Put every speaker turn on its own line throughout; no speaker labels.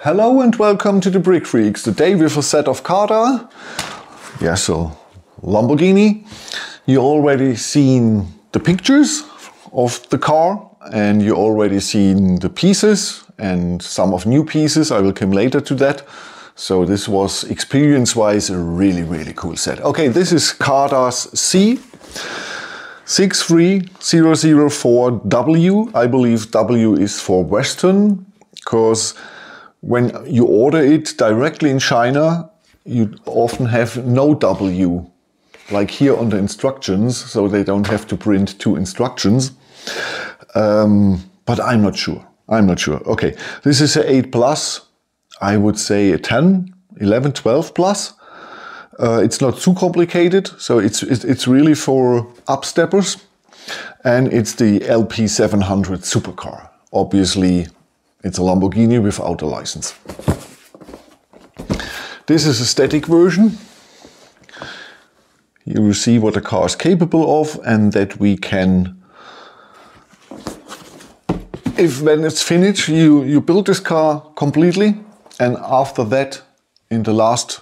Hello and welcome to the Brickfreaks. Today with a set of Cada. Yeah, so Lamborghini. You already seen the pictures of the car and you already seen the pieces and some of new pieces. I will come later to that. So this was experience-wise a really cool set. Okay, this is Cada's C63004W. I believe W is for Western, because when you order it directly in China, you often have no W, like here on the instructions, so they don't have to print two instructions. But I'm not sure. Okay, this is a 8 plus. I would say a 10, 11, 12 plus. It's not too complicated, so it's really for upsteppers. And it's the LP700 Super-Car. Obviously, it's a Lamborghini without a license. This is a static version. You will see what the car is capable of and that we can, when it's finished, you build this car completely, and after that, in the last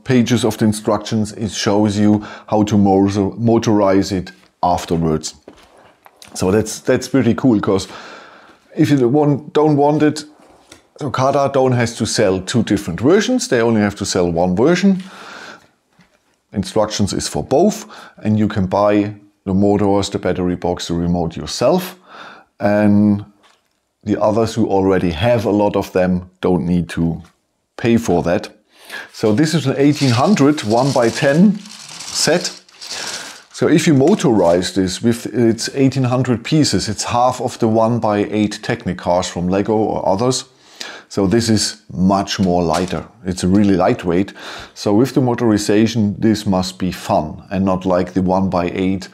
pages of the instructions, it shows you how to motorize it afterwards. So that's pretty cool, because if you don't want it, so Cada don't have to sell two different versions, they only have to sell one version. Instructions is for both, and you can buy the motors, the battery box, the remote yourself. And the others who already have a lot of them don't need to pay for that. So this is an 1800 1x10 set. So if you motorize this with its 1800 pieces, it's half of the 1x8 Technic cars from Lego or others. So this is much more lighter. It's really lightweight. So with the motorization, this must be fun and not like the 1x8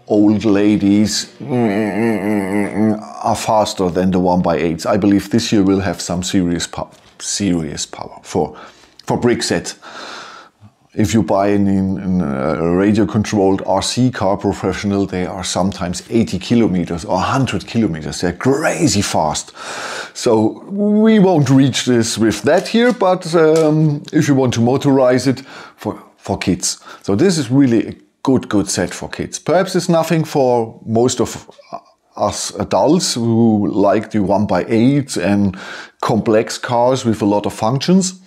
old ladies are faster than the 1x8s. I believe this year will have some serious power for brick sets. If you buy a radio-controlled RC car professional, they are sometimes 80 kilometers or 100 kilometers. They're crazy fast. So we won't reach this with that here, but if you want to motorize it for kids. So this is really a good set for kids. Perhaps it's nothing for most of us adults who like the 1x8s and complex cars with a lot of functions.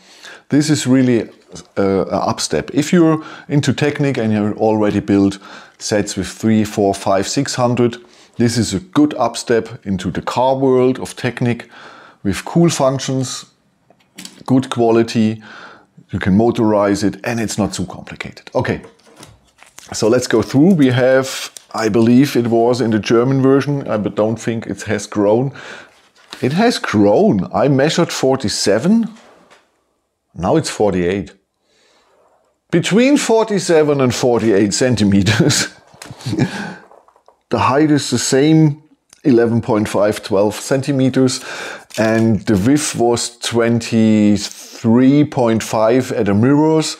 This is really an upstep. If you're into Technic and you already built sets with 3, 4, 5, 600, this is a good upstep into the car world of Technic with cool functions, good quality, you can motorize it, and it's not too complicated. Okay, so let's go through. We have, I believe it was in the German version, but don't think it has grown. It has grown. I measured 47. Now it's 48. Between 47 and 48 centimeters. The height is the same, 11.5, 12 centimeters. And the width was 23.5 at the mirrors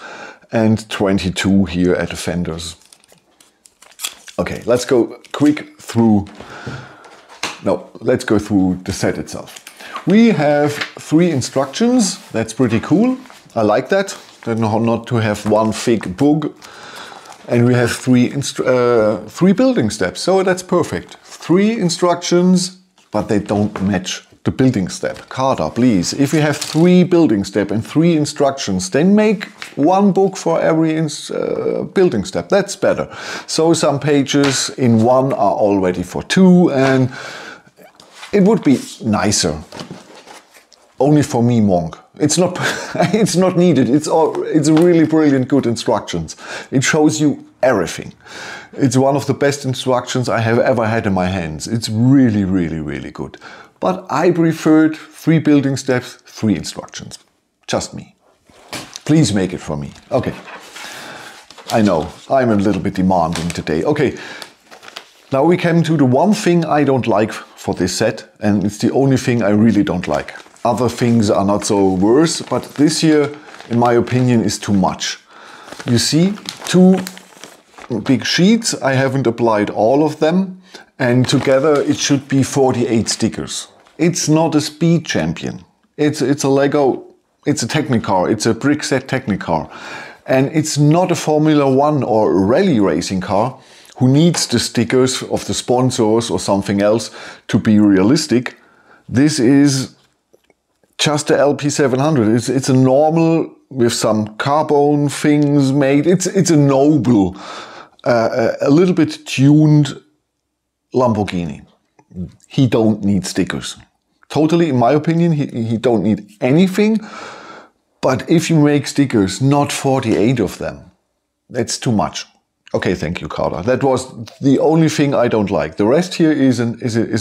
and 22 here at the fenders. Okay, let's go let's go through the set itself. We have 3 instructions. That's pretty cool. I like that. Not to have one thick book. And we have 3 building steps. So that's perfect. 3 instructions, but they don't match the building step. Cada, please. If you have 3 building steps and 3 instructions, then make 1 book for every building step. That's better. So some pages in 1 are already for 2, and it would be nicer. Only for me, monk. It's not it's not needed. It's really brilliant, good instructions. It shows you everything. It's one of the best instructions I have ever had in my hands. It's really good. But I preferred 3 building steps, 3 instructions. Just me. Please make it for me. Okay. I know, I'm a little bit demanding today. Okay. Now we come to the one thing I don't like for this set, and it's the only thing I really don't like. Other things are not so worse, but this here, in my opinion, is too much. You see 2 big sheets. I haven't applied all of them, and together it should be 48 stickers. It's not a speed champion. It's a Lego, it's a Technicar, it's a Brickset Technicar. And it's not a Formula One or a rally racing car who needs the stickers of the sponsors or something else to be realistic. This is just the LP700. It's a normal, with some carbon things made. It's a noble, a little bit tuned Lamborghini. He don't need stickers. Totally, in my opinion, he don't need anything. But if you make stickers, not 48 of them, that's too much. Okay, thank you, Cada. That was the only thing I don't like. The rest here is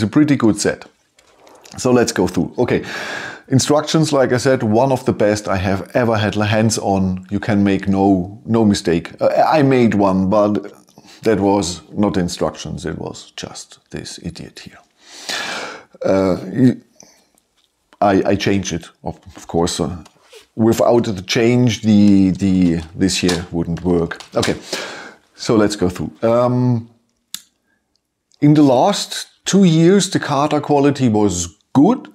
a pretty good set. So let's go through. Okay, instructions, like I said, one of the best I have ever had hands on. You can make no mistake. I made one, but that was not instructions. It was just this idiot here. I changed it, of course. Without the change, this here wouldn't work. Okay, so let's go through. In the last 2 years, the Cada quality was good,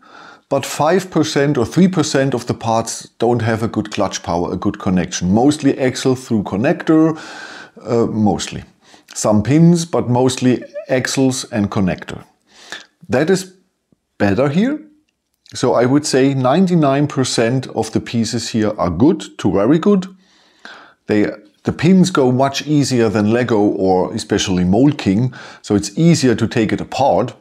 but 5% or 3% of the parts don't have a good clutch power, a good connection. Mostly axle through connector, mostly. Some pins, but mostly axles and connector. That is better here. So I would say 99% of the pieces here are good to very good. The pins go much easier than Lego or especially Mold King, so it's easier to take it apart.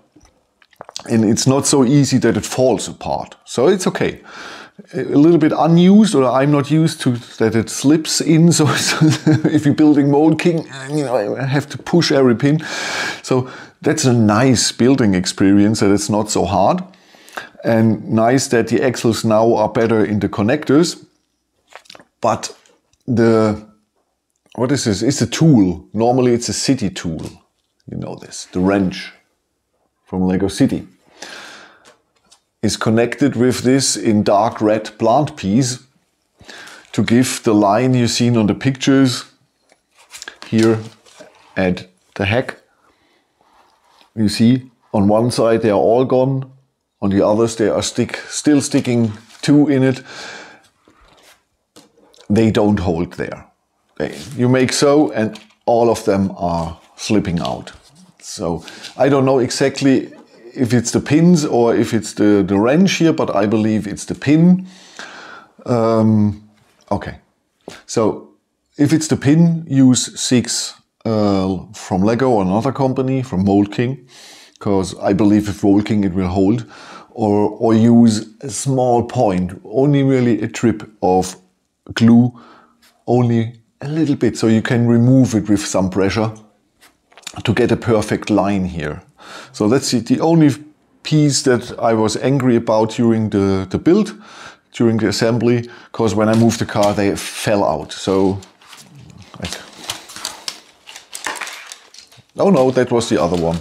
And it's not so easy that it falls apart. So it's okay. A little bit unused, or I'm not used to that it slips in. So if you're building Mold King, you know, I have to push every pin. So that's a nice building experience, that it's not so hard. And nice that the axles now are better in the connectors. But what is this? It's a tool. Normally it's a city tool. You know this. The wrench from Lego City is connected with this in dark red plant piece to give the line you've seen on the pictures here at the heck. You see on one side they are all gone. On the others, they are still sticking 2 in it. They don't hold there. You make so, and all of them are slipping out. So I don't know exactly if it's the pins or if it's the wrench here, but I believe it's the pin. Okay. So if it's the pin, use 6 from Lego or another company, from Mold King. Because I believe with Mold King it will hold, or use a small point, only really a trip of glue, only a little bit, so you can remove it with some pressure to get a perfect line here. So that's the only piece that I was angry about during the build, during the assembly, because when I moved the car they fell out. So, like, oh no, that was the other one.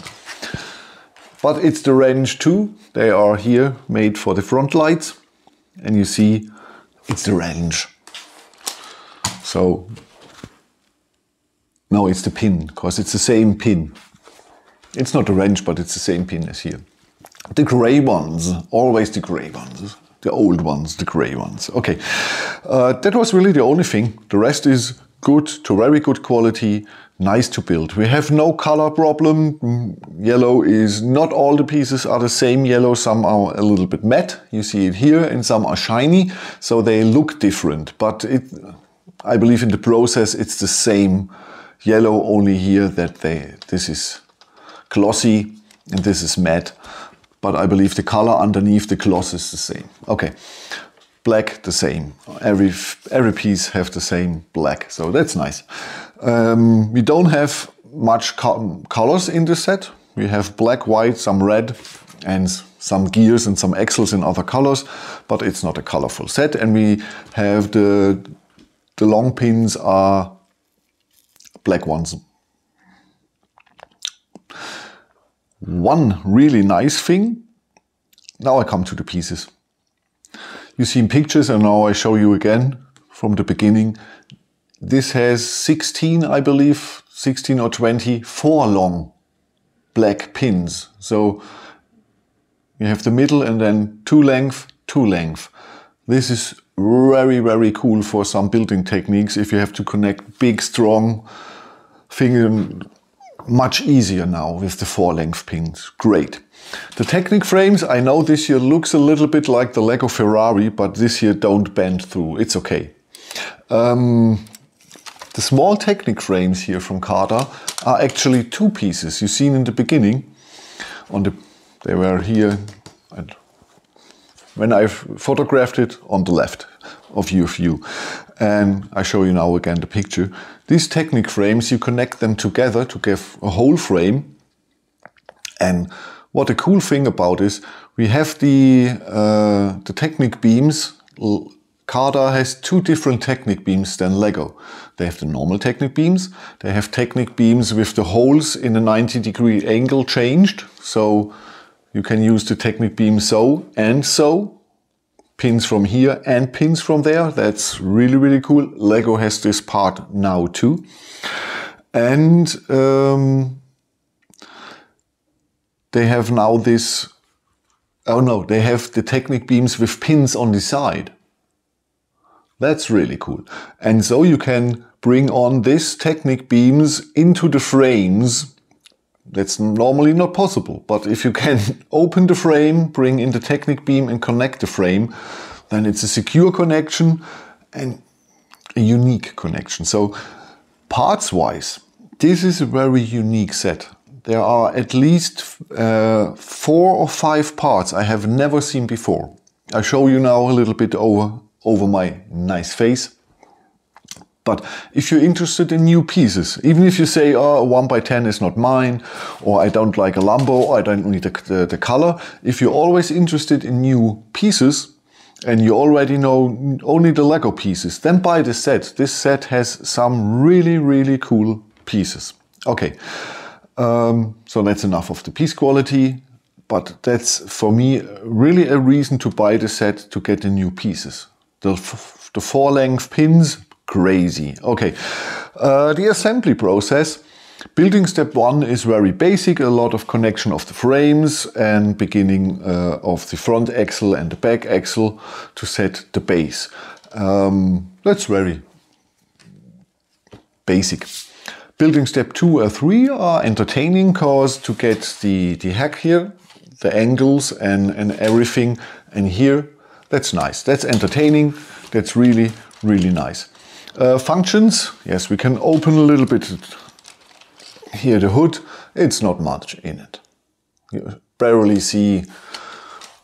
But it's the wrench too. They are here made for the front lights. And you see, it's the wrench. So, no, it's the pin, because it's the same pin. It's not the wrench, but it's the same pin as here. The gray ones, always the gray ones. The old ones, the gray ones. Okay, that was really the only thing. The rest is good to very good quality. Nice to build. We have no color problem. Yellow is, not all the pieces are the same yellow. Some are a little bit matte. You see it here, and some are shiny. So they look different. But I believe in the process it's the same yellow, only here that this is glossy and this is matte. But I believe the color underneath the gloss is the same. Okay. Black, the same. Every piece have the same black, so that's nice. We don't have much colors in this set. We have black, white, some red, and some gears and some axles in other colors, but it's not a colorful set. And we have the long pins are black ones. One really nice thing, now I come to the pieces. You've seen pictures and now I show you again from the beginning. This has 16, I believe, 16 or 20, 4 long black pins. So you have the middle and then 2 length, 2 length. This is very, very cool for some building techniques. If you have to connect big, strong things, much easier now with the 4 length pins. Great. The Technic frames, I know this here looks a little bit like the Lego Ferrari, but this here don't bend through. It's okay. The small Technic frames here from Cada are actually 2 pieces. You've seen in the beginning, they were here, and when I've photographed it, on the left of your view. And I show you now again the picture. These Technic frames, you connect them together to give a whole frame. And what the cool thing about is, we have the Technic beams. Cada has 2 different Technic beams than Lego. They have the normal Technic beams. They have Technic beams with the holes in a 90-degree angle changed. So you can use the Technic beam so and so. Pins from here and pins from there. That's really, really cool. Lego has this part now too. And they have now this, oh no, they have the Technic beams with pins on the side. That's really cool. And so you can bring on this Technic beams into the frames. That's normally not possible, but if you can open the frame, bring in the Technic beam and connect the frame, then it's a secure connection and a unique connection. So parts-wise, this is a very unique set. There are at least 4 or 5 parts I have never seen before. I show you now a little bit over my nice face. But if you're interested in new pieces, even if you say, oh, a 1x10 is not mine, or I don't like a Lambo, or I don't need the color, if you're always interested in new pieces, and you already know only the Lego pieces, then buy this set. This set has some really, really cool pieces. Okay, so that's enough of the piece quality, but that's for me really a reason to buy the set, to get the new pieces. The 4 length pins, crazy. Okay, the assembly process. Building step 1 is very basic, a lot of connection of the frames and beginning of the front axle and the back axle to set the base. That's very basic. Building step 2 or 3 are entertaining, cause to get the hack here, the angles and everything, and here, that's nice. That's entertaining. That's really, really nice. Functions, yes, we can open a little bit here the hood. It's not much in it. You barely see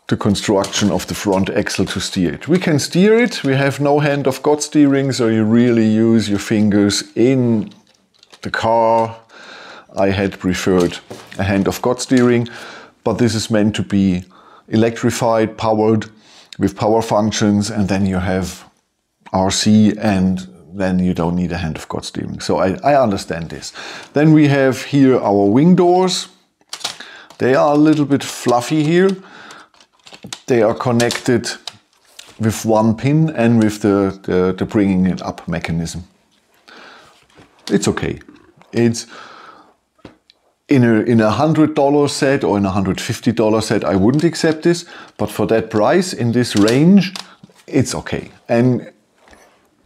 the construction of the front axle to steer it. We can steer it. We have no hand of God steering, so you really use your fingers in the car. I had preferred a hand of God steering, but this is meant to be electrified, powered with power functions, and then you have RC, and then you don't need a hand of God steering. So I understand this. Then we have here our wing doors. They are a little bit fluffy here. They are connected with 1 pin and with the bringing it up mechanism. It's okay. It's in a $100 set or in a $150 set, I wouldn't accept this, but for that price, in this range, it's okay. And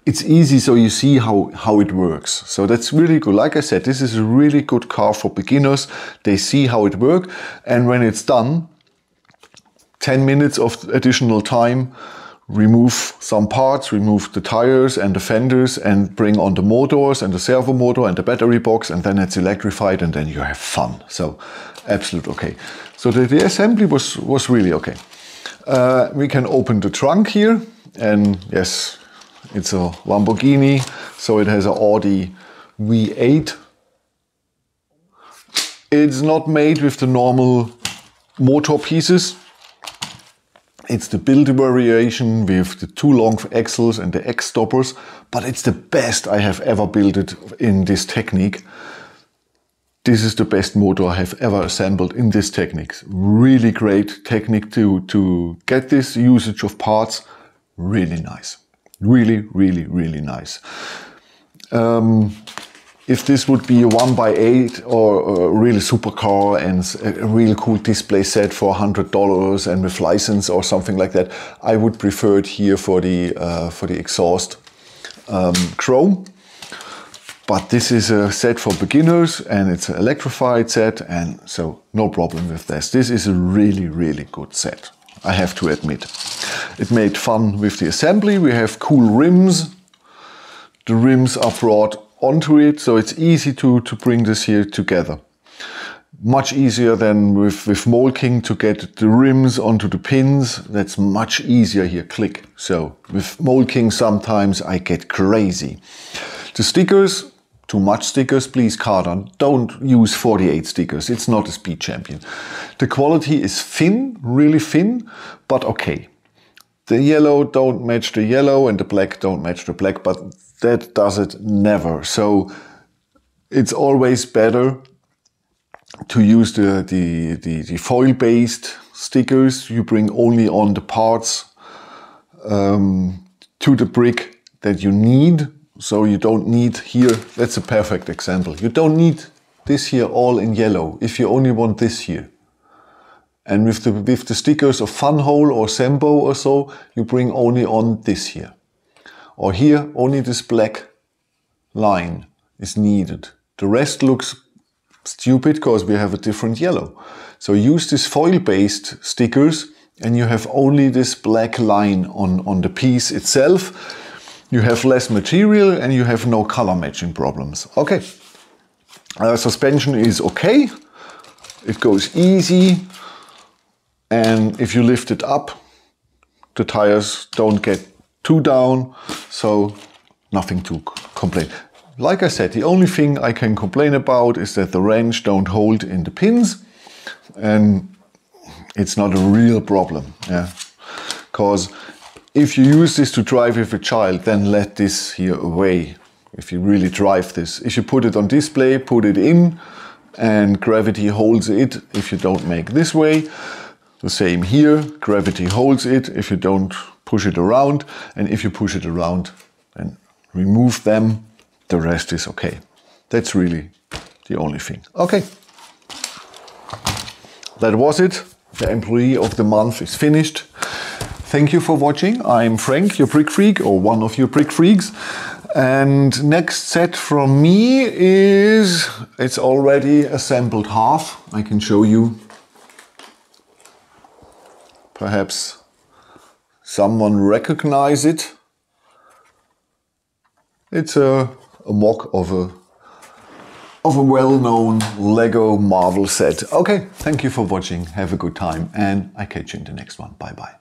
it's easy, so you see how it works. So that's really good. Like I said, this is a really good car for beginners. They see how it works, and when it's done, 10 minutes of additional time, remove some parts, remove the tires and the fenders, and bring on the motors and the servo motor and the battery box, and then it's electrified, and then you have fun. So absolute okay. So the assembly was really okay. We can open the trunk here, and yes, it's a Lamborghini, so it has an Audi V8. It's not made with the normal motor pieces. It's the build variation with the 2 long axles and the X stoppers, but it's the best I have ever built it in this technique. This is the best motor I have ever assembled in this technique. Really great technique to get this usage of parts. Really nice. Really, really, really nice. if this would be a 1x8 or a really supercar and a really cool display set for $100 and with license or something like that, I would prefer it here for the exhaust chrome. But this is a set for beginners and it's an electrified set, and so no problem with this. This is a really, really good set, I have to admit. It made fun with the assembly. We have cool rims. The rims are brought onto it, so it's easy to bring this here together. Much easier than with Molking to get the rims onto the pins. That's much easier here, click. So with Molking sometimes I get crazy. The stickers, too much stickers, please Cada, don't use 48 stickers, it's not a speed champion. The quality is thin, really thin, but okay. The yellow don't match the yellow and the black don't match the black, but that does it never. So it's always better to use the foil-based stickers. You bring only on the parts to the brick that you need. So you don't need here, that's a perfect example. You don't need this here all in yellow if you only want this here. And with the stickers of Funhole or Sembo or so, you bring only on this here. Or here, only this black line is needed. The rest looks stupid because we have a different yellow. So use this foil-based stickers and you have only this black line on the piece itself. You have less material and you have no color matching problems. Okay, suspension is okay. It goes easy. And if you lift it up, the tires don't get too down, so nothing to complain. Like I said, the only thing I can complain about is that the wrench don't hold in the pins, and it's not a real problem, yeah. Because if you use this to drive with a child, then let this here away. If you really drive this, if you put it on display, put it in, and gravity holds it. If you don't make this way. The same here, gravity holds it if you don't push it around, and if you push it around and remove them, the rest is okay. That's really the only thing. Okay, that was it. The employee of the month is finished. Thank you for watching. I'm Frank, your brick freak, or one of your brick freaks. And next set from me is, it's already assembled half. I can show you. Perhaps someone recognize it. It's a mock of a well-known Lego Marvel set. Okay, thank you for watching. Have a good time and I catch you in the next one. Bye bye.